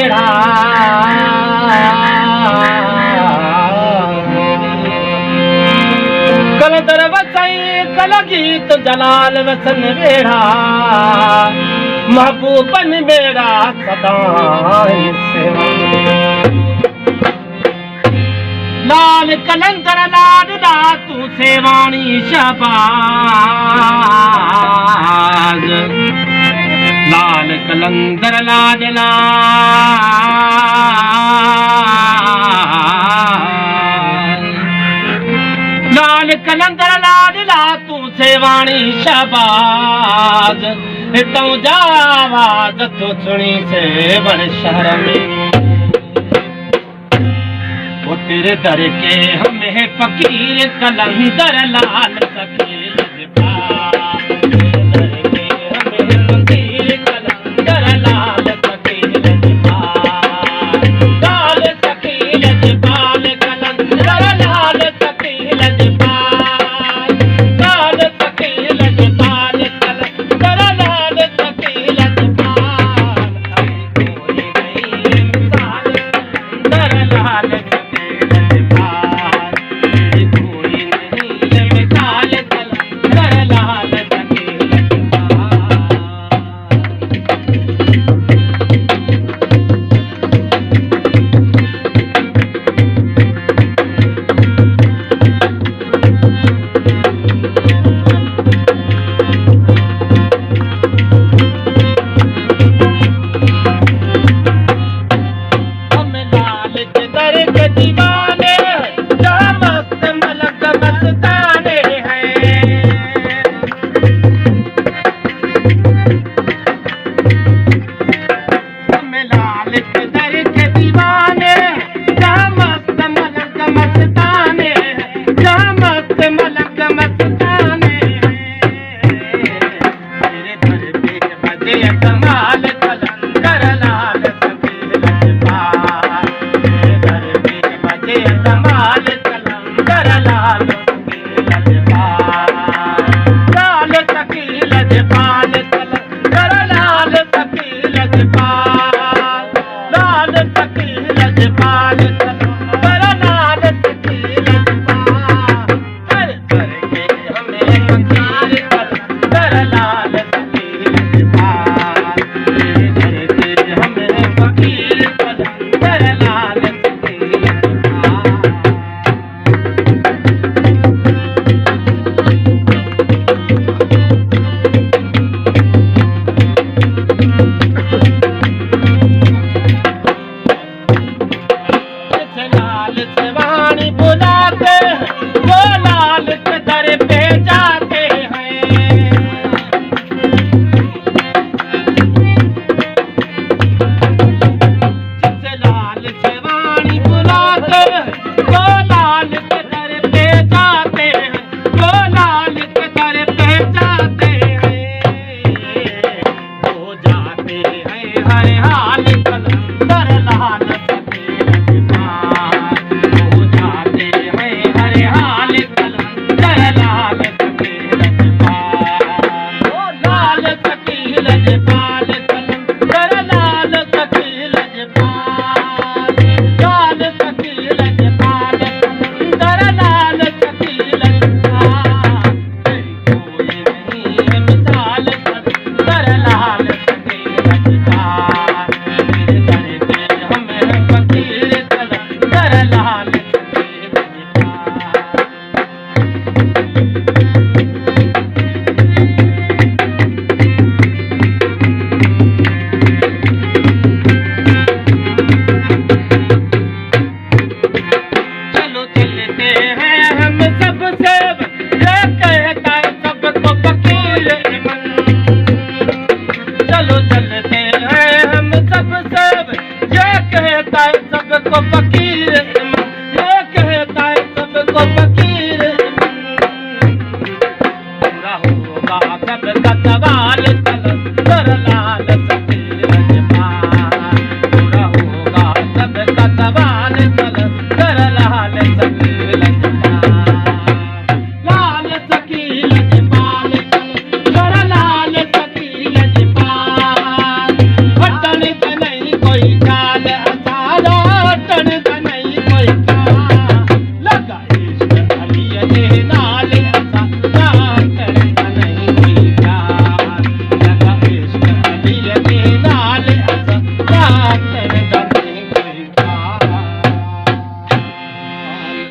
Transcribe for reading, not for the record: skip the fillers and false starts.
बेड़ा कल दर वसाई कल गीत जलाल वसन बेड़ा महबूबन बेड़ा सदा लाल कलंदर लाल ला तू सेवाणी शबाज लाल कलंदर लाल ला लाल कलंदर लाल ला तू सेवाणी शबाज हितों जा आवाज तू सुनी से बड़ शहर में वो तेरे दर के हमें फकीर कलंदर लाल सकील तेरे दर के हमें फकीर कलंदर लाल सकील लाल सकील जबाल कलंदर लाल सकील जबाल लाल सकील जबाल कलंदर लाल सकील जबाल कोई नहीं मिसाल कलंदर लाल कमाल कलंदर लाल सकील जबाल तेरे दर पे बजे कमाल कलंदर लाल